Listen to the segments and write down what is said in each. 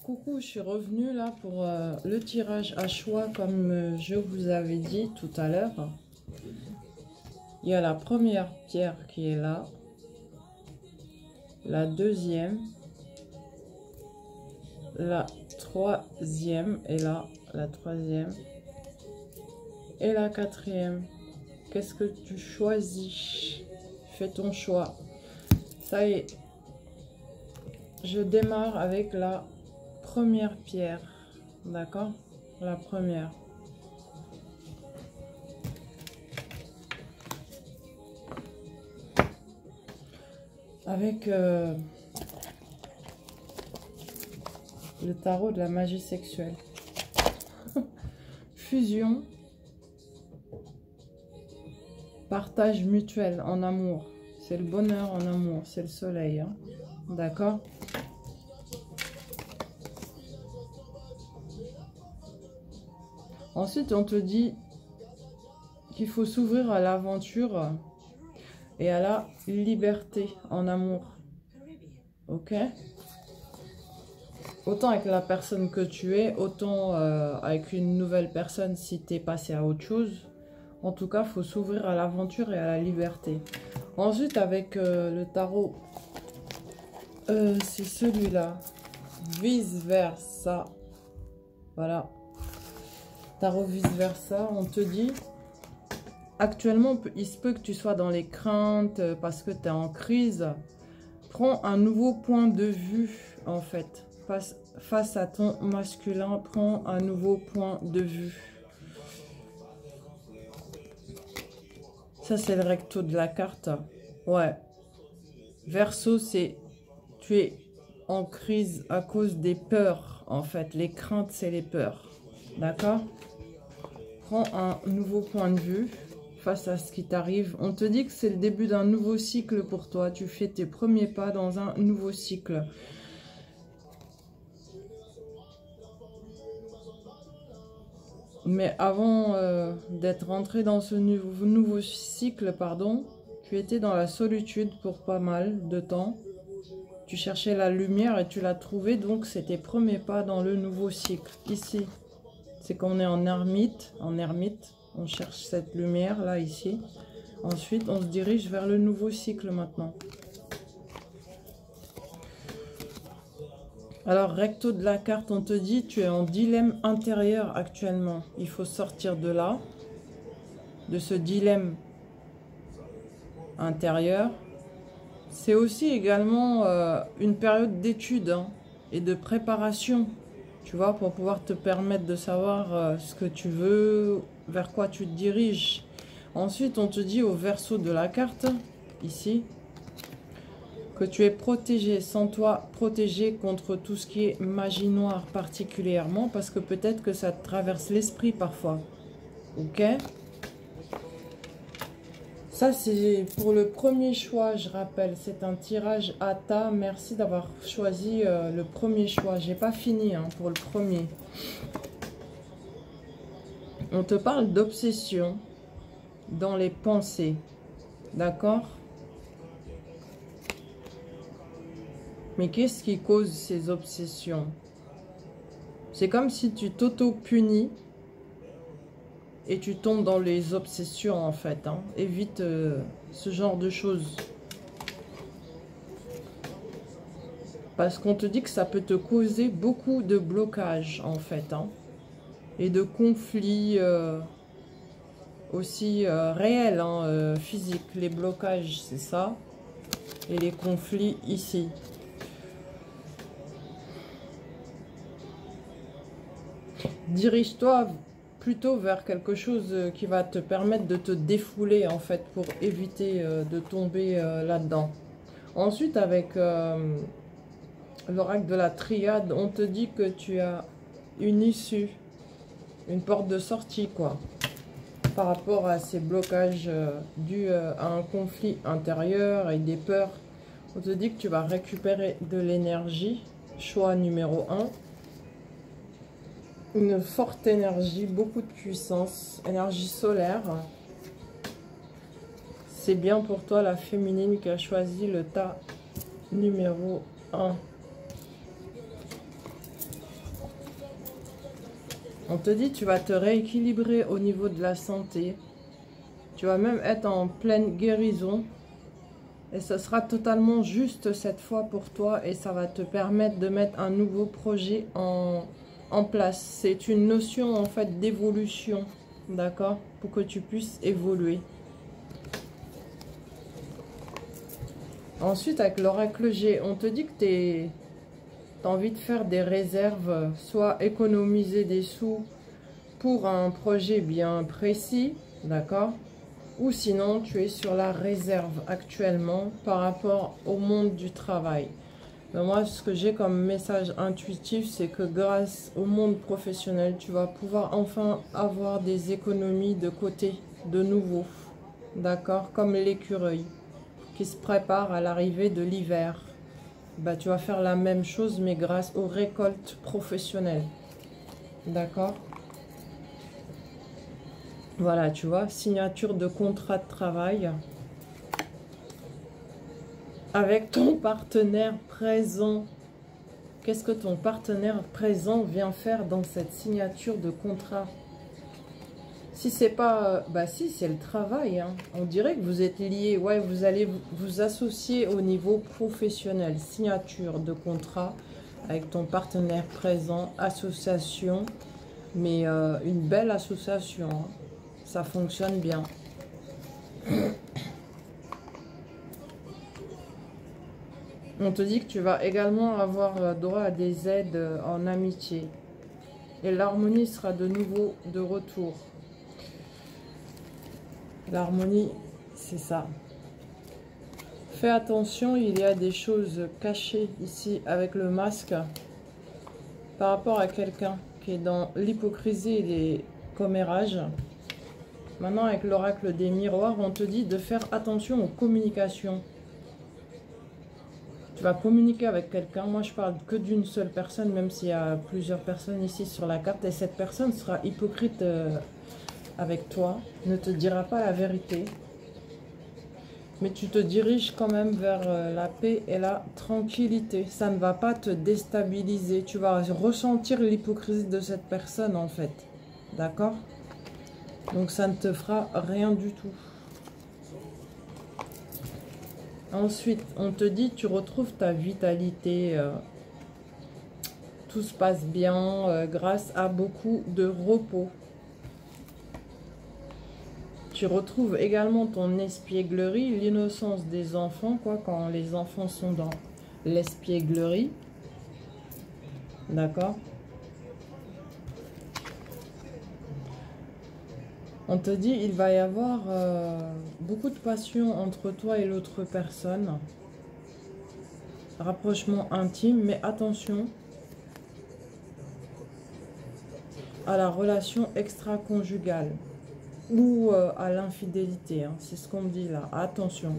Coucou, je suis revenue là pour le tirage à choix comme je vous avais dit tout à l'heure. Il y a la première pierre qui est là, la deuxième, la troisième et là, la troisième et la quatrième. Qu'est-ce que tu choisis? Fais ton choix. Ça y est, je démarre avec la première pierre, d'accord? La première. Avec le tarot de la magie sexuelle. Fusion. Partage mutuel en amour. C'est le bonheur en amour, c'est le soleil, hein? D'accord? Ensuite, on te dit qu'il faut s'ouvrir à l'aventure et à la liberté en amour. Ok? Autant avec la personne que tu es, autant avec une nouvelle personne si tu es passé à autre chose. En tout cas, il faut s'ouvrir à l'aventure et à la liberté. Ensuite, avec le tarot, c'est celui-là. Vice-versa. Voilà. Tarot vice-versa, on te dit, actuellement, il se peut que tu sois dans les craintes parce que tu es en crise. Prends un nouveau point de vue, en fait. Face à ton masculin, prends un nouveau point de vue. Ça, c'est le recto de la carte. Ouais. Verseau, c'est tu es en crise à cause des peurs, en fait. Les craintes, c'est les peurs. D'accord? Prends un nouveau point de vue face à ce qui t'arrive. On te dit que c'est le début d'un nouveau cycle pour toi. Tu fais tes premiers pas dans un nouveau cycle. Mais avant d'être rentré dans ce nouveau cycle, pardon, tu étais dans la solitude pour pas mal de temps. Tu cherchais la lumière et tu l'as trouvée. Donc, c'est tes premiers pas dans le nouveau cycle. Ici, c'est qu'on est en ermite. On cherche cette lumière, là, ici. Ensuite, on se dirige vers le nouveau cycle maintenant. Alors, recto de la carte, on te dit, tu es en dilemme intérieur actuellement. Il faut sortir de là, de ce dilemme intérieur. C'est aussi également une période d'étude et de préparation, tu vois, pour pouvoir te permettre de savoir ce que tu veux, vers quoi tu te diriges. Ensuite, on te dit au verso de la carte, ici, que tu es protégé, sens-toi protégé contre tout ce qui est magie noire particulièrement, parce que peut-être que ça te traverse l'esprit parfois. Ok? Ça, c'est pour le premier choix, je rappelle. C'est un tirage à ta. Merci d'avoir choisi le premier choix. J'ai pas fini pour le premier. On te parle d'obsession dans les pensées. D'accord? Mais qu'est-ce qui cause ces obsessions? C'est comme si tu t'auto-punis et tu tombes dans les obsessions, en fait. Évite ce genre de choses. Parce qu'on te dit que ça peut te causer beaucoup de blocages, en fait. Et de conflits aussi réels, physiques. Les blocages, c'est ça. Et les conflits ici. Dirige-toi plutôt vers quelque chose qui va te permettre de te défouler, en fait, pour éviter de tomber là-dedans. Ensuite, avec l'oracle de la triade, on te dit que tu as une issue, une porte de sortie, quoi, par rapport à ces blocages dus à un conflit intérieur et des peurs. On te dit que tu vas récupérer de l'énergie, choix numéro 1. Une forte énergie, beaucoup de puissance, énergie solaire. C'est bien pour toi la féminine qui a choisi le tas numéro 1. On te dit tu vas te rééquilibrer au niveau de la santé. Tu vas même être en pleine guérison. Et ce sera totalement juste cette fois pour toi. Et ça va te permettre de mettre un nouveau projet en place. C'est une notion en fait d'évolution. D'accord? Pour que tu puisses évoluer. Ensuite, avec l'oracle G, on te dit que tu as envie de faire des réserves, soit économiser des sous pour un projet bien précis, d'accord? Ou sinon, tu es sur la réserve actuellement par rapport au monde du travail. Mais moi, ce que j'ai comme message intuitif, c'est que grâce au monde professionnel, tu vas pouvoir enfin avoir des économies de côté, de nouveau, d'accord? Comme l'écureuil qui se prépare à l'arrivée de l'hiver. Bah, tu vas faire la même chose, mais grâce aux récoltes professionnelles. D'accord? Voilà, tu vois, signature de contrat de travail avec ton partenaire présent. Qu'est-ce que ton partenaire présent vient faire dans cette signature de contrat? Si c'est pas... bah si, c'est le travail. Hein. On dirait que vous êtes liés. Ouais, vous allez vous associer au niveau professionnel. Signature de contrat avec ton partenaire présent. Association. Mais une belle association. Hein. Ça fonctionne bien. On te dit que tu vas également avoir droit à des aides en amitié. Et l'harmonie sera de nouveau de retour. L'harmonie, c'est ça. Fais attention, il y a des choses cachées ici avec le masque par rapport à quelqu'un qui est dans l'hypocrisie et les commérages. Maintenant, avec l'oracle des miroirs, on te dit de faire attention aux communications. Tu vas communiquer avec quelqu'un. Moi, je parle que d'une seule personne, même s'il y a plusieurs personnes ici sur la carte. Et cette personne sera hypocrite avec toi, ne te dira pas la vérité, mais tu te diriges quand même vers la paix et la tranquillité. Ça ne va pas te déstabiliser, tu vas ressentir l'hypocrisie de cette personne en fait, d'accord? Donc ça ne te fera rien du tout. Ensuite, on te dit tu retrouves ta vitalité, tout se passe bien grâce à beaucoup de repos. Tu retrouves également ton espièglerie, l'innocence des enfants, quoi, quand les enfants sont dans l'espièglerie. D'accord? On te dit, il va y avoir beaucoup de passion entre toi et l'autre personne. Rapprochement intime, mais attention à la relation extra-conjugale. Ou à l'infidélité, hein. C'est ce qu'on me dit là, attention.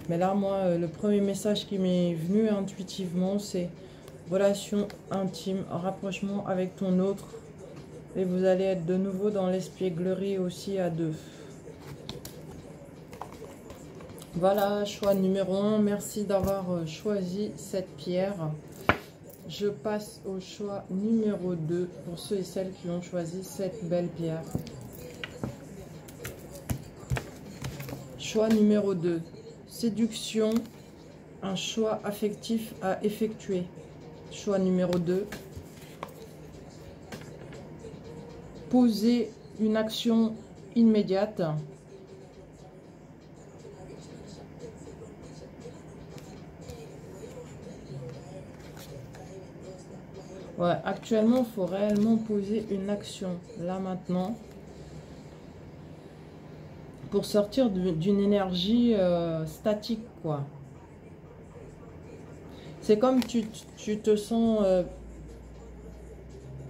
Mais là, moi, le premier message qui m'est venu intuitivement, c'est relation intime, rapprochement avec ton autre. Et vous allez être de nouveau dans l'espièglerie aussi à deux. Voilà, choix numéro 1. Merci d'avoir choisi cette pierre. Je passe au choix numéro 2 pour ceux et celles qui ont choisi cette belle pierre. Choix numéro 2, séduction, un choix affectif à effectuer. Choix numéro 2, poser une action immédiate. Ouais, actuellement, il faut réellement poser une action, là maintenant. Pour sortir d'une énergie statique, quoi. C'est comme tu te sens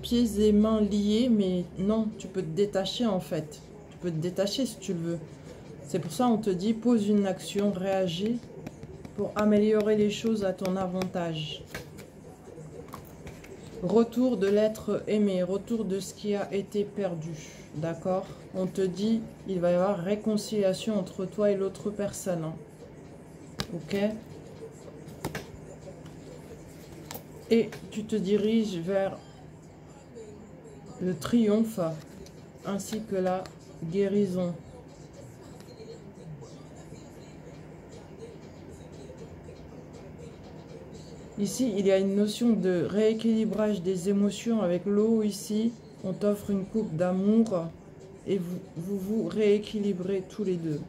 pieds et mains liés, mais non, tu peux te détacher en fait. Tu peux te détacher si tu le veux. C'est pour ça on te dit, pose une action, réagis pour améliorer les choses à ton avantage. Retour de l'être aimé, retour de ce qui a été perdu. D'accord? On te dit, il va y avoir réconciliation entre toi et l'autre personne. Hein. Ok? Et tu te diriges vers le triomphe, ainsi que la guérison. Ici, il y a une notion de rééquilibrage des émotions avec l'eau ici. On t'offre une coupe d'amour et vous rééquilibrez tous les deux.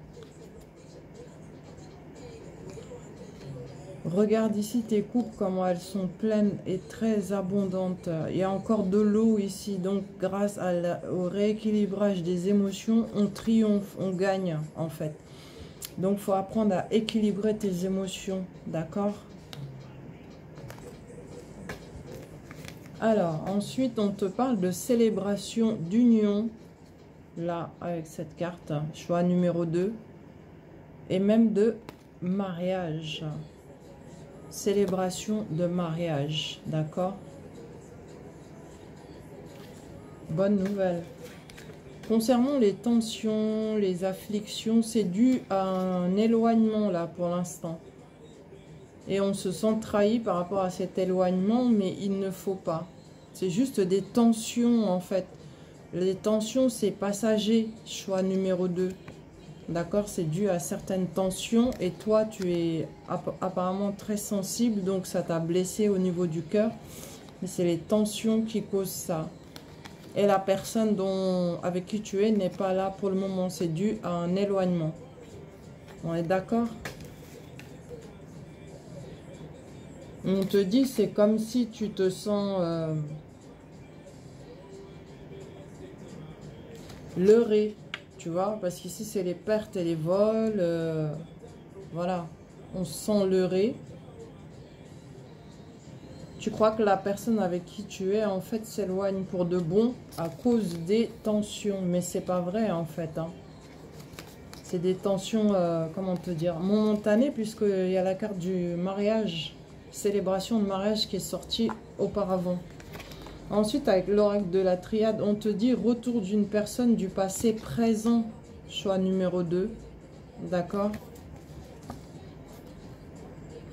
Regarde ici tes coupes, comment elles sont pleines et très abondantes. Il y a encore de l'eau ici, donc grâce au rééquilibrage des émotions, on triomphe, on gagne en fait. Donc il faut apprendre à équilibrer tes émotions, d'accord? Alors, ensuite, on te parle de célébration d'union, là, avec cette carte, choix numéro 2, et même de mariage. Célébration de mariage, d'accord? Bonne nouvelle. Concernant les tensions, les afflictions, c'est dû à un éloignement, là, pour l'instant. Et on se sent trahi par rapport à cet éloignement, mais il ne faut pas. C'est juste des tensions, en fait. Les tensions, c'est passager, choix numéro 2. D'accord? C'est dû à certaines tensions. Et toi, tu es apparemment très sensible, donc ça t'a blessé au niveau du cœur. Mais c'est les tensions qui causent ça. Et la personne avec qui tu es n'est pas là pour le moment. C'est dû à un éloignement. On est d'accord? On te dit, c'est comme si tu te sens leurré, tu vois, parce qu'ici, c'est les pertes et les vols. Voilà, on se sent leurré. Tu crois que la personne avec qui tu es, en fait, s'éloigne pour de bon à cause des tensions. Mais c'est pas vrai, en fait. Hein. C'est des tensions, comment te dire, momentanées, puisqu'il y a la carte du mariage. Célébration de mariage qui est sortie auparavant. Ensuite, avec l'oracle de la triade, on te dit retour d'une personne du passé présent, choix numéro 2. D'accord?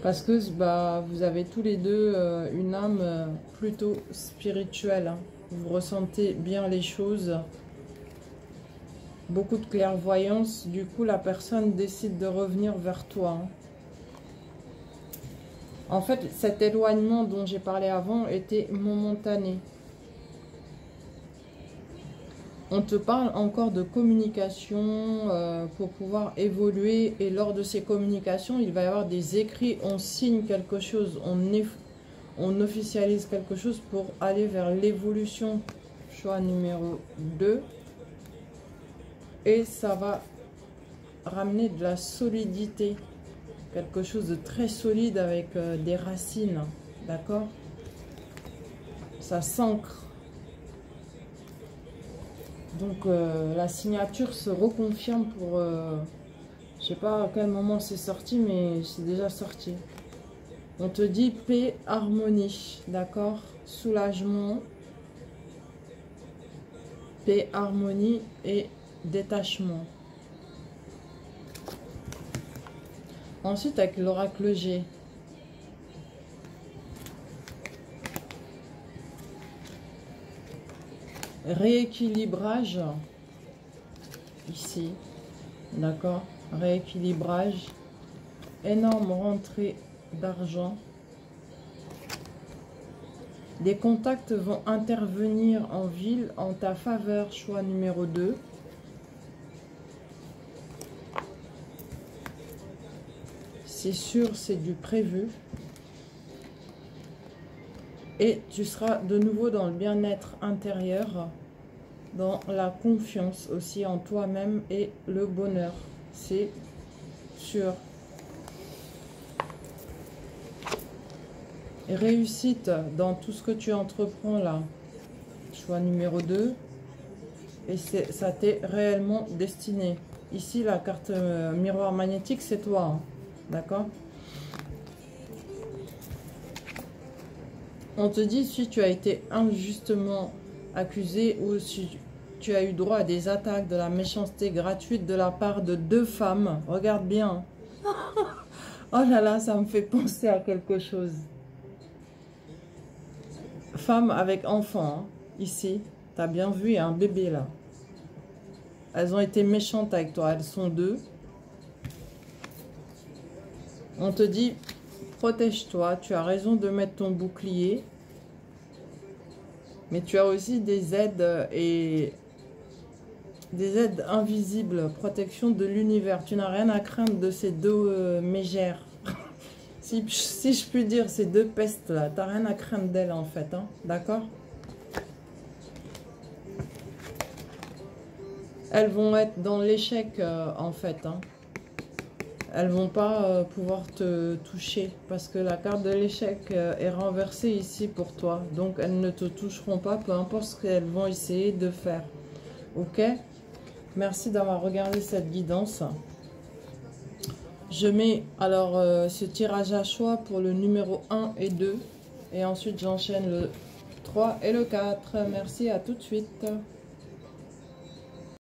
Parce que bah, vous avez tous les deux une âme plutôt spirituelle. Hein. Vous ressentez bien les choses. Beaucoup de clairvoyance. Du coup, la personne décide de revenir vers toi. Hein. En fait, cet éloignement dont j'ai parlé avant était momentané. On te parle encore de communication pour pouvoir évoluer. Et lors de ces communications, il va y avoir des écrits. On signe quelque chose, on officialise quelque chose pour aller vers l'évolution. Choix numéro 2. Et ça va ramener de la solidité. Quelque chose de très solide avec des racines, d'accord? Ça s'ancre. Donc la signature se reconfirme pour... je sais pas à quel moment c'est sorti, mais c'est déjà sorti. On te dit paix, harmonie, d'accord? Soulagement, paix, harmonie et détachement. Ensuite, avec l'oracle G. Rééquilibrage. Ici. D'accord? Rééquilibrage. Énorme rentrée d'argent. Des contacts vont intervenir en ville en ta faveur. Choix numéro 2. C'est sûr, c'est du prévu. Et tu seras de nouveau dans le bien-être intérieur, dans la confiance aussi en toi-même et le bonheur. C'est sûr. Et réussite dans tout ce que tu entreprends là. Choix numéro 2. Et ça t'est réellement destiné. Ici, la carte miroir magnétique, c'est toi. Hein. D'accord? On te dit si tu as été injustement accusé ou si tu as eu droit à des attaques, de la méchanceté gratuite de la part de 2 femmes. Regarde bien. Oh là là, ça me fait penser à quelque chose. Femme avec enfant, hein. Ici, tu T'as bien vu, il y a un bébé là. Elles ont été méchantes avec toi, elles sont deux. On te dit, protège-toi, tu as raison de mettre ton bouclier. Mais tu as aussi des aides et des aides invisibles, protection de l'univers. Tu n'as rien à craindre de ces deux mégères. si je puis dire, ces deux pestes là, tu n'as rien à craindre d'elles en fait, hein, d'accord? Elles vont être dans l'échec en fait, hein. Elles vont pas pouvoir te toucher parce que la carte de l'échec est renversée ici pour toi. Donc elles ne te toucheront pas, peu importe ce qu'elles vont essayer de faire. Ok? Merci d'avoir regardé cette guidance. Je mets alors ce tirage à choix pour le numéro 1 et 2. Et ensuite j'enchaîne le 3 et le 4. Merci, à tout de suite.